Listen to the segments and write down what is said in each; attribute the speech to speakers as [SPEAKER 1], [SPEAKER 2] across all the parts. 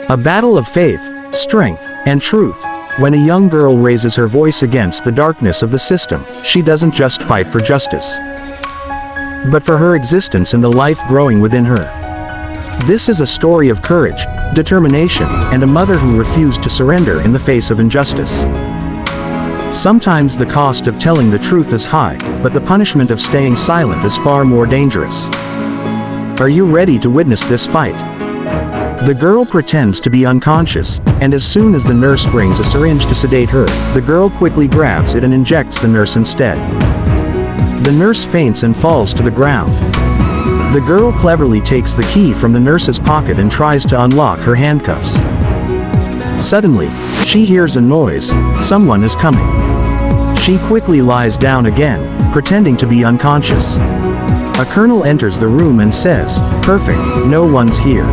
[SPEAKER 1] A battle of faith, strength, and truth. When a young girl raises her voice against the darkness of the system, she doesn't just fight for justice, but for her existence and the life growing within her. This is a story of courage, determination, and a mother who refused to surrender in the face of injustice. Sometimes the cost of telling the truth is high, but the punishment of staying silent is far more dangerous. Are you ready to witness this fight? The girl pretends to be unconscious, and as soon as the nurse brings a syringe to sedate her, the girl quickly grabs it and injects the nurse instead. The nurse faints and falls to the ground. The girl cleverly takes the key from the nurse's pocket and tries to unlock her handcuffs. Suddenly, she hears a noise. Someone is coming. She quickly lies down again, pretending to be unconscious. A colonel enters the room and says, "Perfect, no one's here.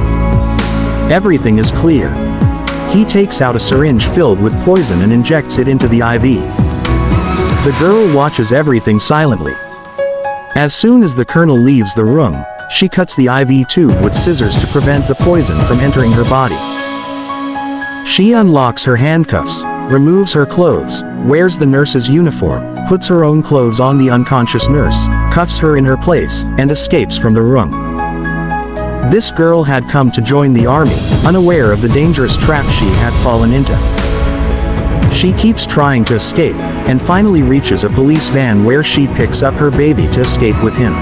[SPEAKER 1] Everything is clear." He takes out a syringe filled with poison and injects it into the IV. The girl watches everything silently. As soon as the colonel leaves the room, she cuts the IV tube with scissors to prevent the poison from entering her body. She unlocks her handcuffs, removes her clothes, wears the nurse's uniform, puts her own clothes on the unconscious nurse, cuffs her in her place, and escapes from the room. This girl had come to join the army, unaware of the dangerous trap she had fallen into. She keeps trying to escape, and finally reaches a police van where she picks up her baby to escape with him.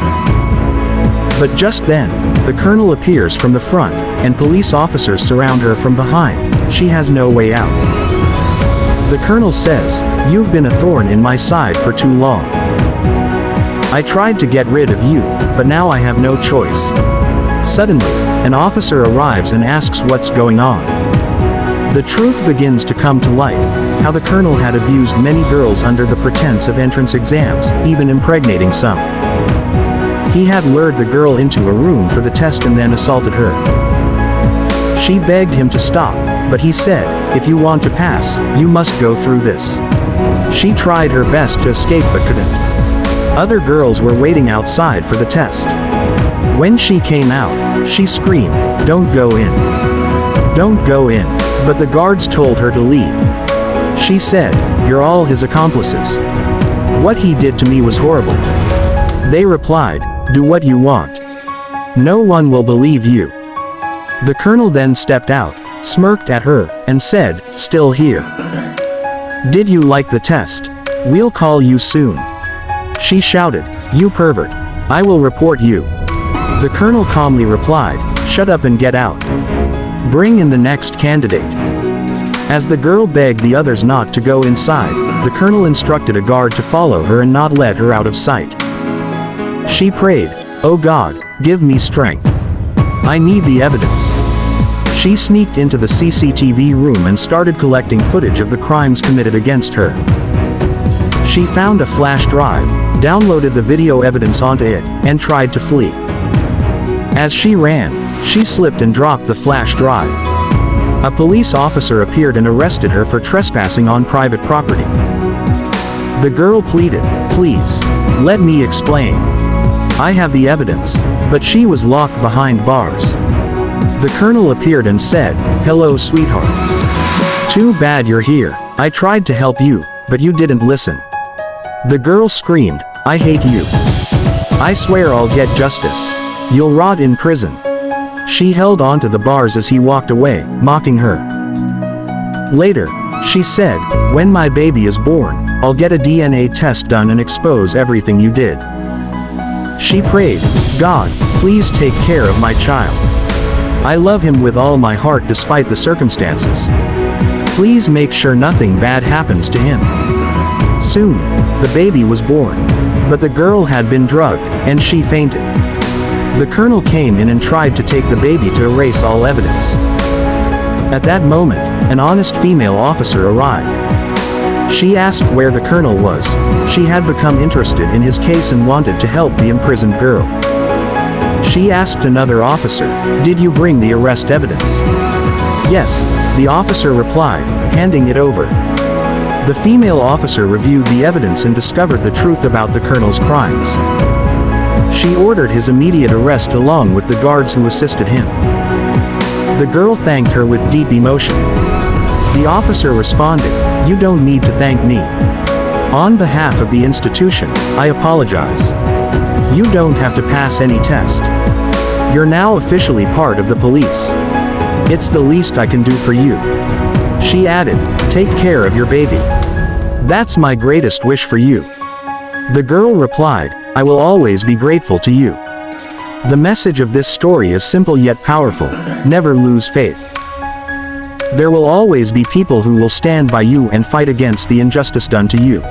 [SPEAKER 1] But just then, the colonel appears from the front, and police officers surround her from behind. She has no way out. The colonel says, "You've been a thorn in my side for too long. I tried to get rid of you, but now I have no choice." Suddenly, an officer arrives and asks what's going on. The truth begins to come to light, how the colonel had abused many girls under the pretense of entrance exams, even impregnating some. He had lured the girl into a room for the test and then assaulted her. She begged him to stop, but he said, "If you want to pass, you must go through this." She tried her best to escape but couldn't. Other girls were waiting outside for the test. When she came out, she screamed, "Don't go in. Don't go in." But the guards told her to leave. She said, "You're all his accomplices. What he did to me was horrible." They replied, "Do what you want. No one will believe you." The colonel then stepped out, smirked at her, and said, "Still here? Did you like the test? We'll call you soon." She shouted, "You pervert. I will report you." The colonel calmly replied, "Shut up and get out. Bring in the next candidate." As the girl begged the others not to go inside, the colonel instructed a guard to follow her and not let her out of sight. She prayed, "Oh God, give me strength. I need the evidence." She sneaked into the CCTV room and started collecting footage of the crimes committed against her. She found a flash drive, downloaded the video evidence onto it, and tried to flee. As she ran, she slipped and dropped the flash drive. A police officer appeared and arrested her for trespassing on private property. The girl pleaded, "Please, let me explain. I have the evidence," but she was locked behind bars. The colonel appeared and said, "Hello, sweetheart. Too bad you're here. I tried to help you, but you didn't listen." The girl screamed, "I hate you. I swear I'll get justice. You'll rot in prison." She held onto the bars as he walked away, mocking her. Later, she said, "When my baby is born, I'll get a DNA test done and expose everything you did." She prayed, "God, please take care of my child. I love him with all my heart despite the circumstances. Please make sure nothing bad happens to him." Soon, the baby was born. But the girl had been drugged, and she fainted. The colonel came in and tried to take the baby to erase all evidence. At that moment, an honest female officer arrived. She asked where the colonel was. She had become interested in his case and wanted to help the imprisoned girl. She asked another officer, "Did you bring the arrest evidence?" "Yes," the officer replied, handing it over. The female officer reviewed the evidence and discovered the truth about the colonel's crimes. She ordered his immediate arrest along with the guards who assisted him. The girl thanked her with deep emotion. The officer responded, "You don't need to thank me. On behalf of the institution, I apologize. You don't have to pass any test. You're now officially part of the police. It's the least I can do for you." She added, "Take care of your baby. That's my greatest wish for you." The girl replied, "I will always be grateful to you." The message of this story is simple yet powerful: never lose faith. There will always be people who will stand by you and fight against the injustice done to you.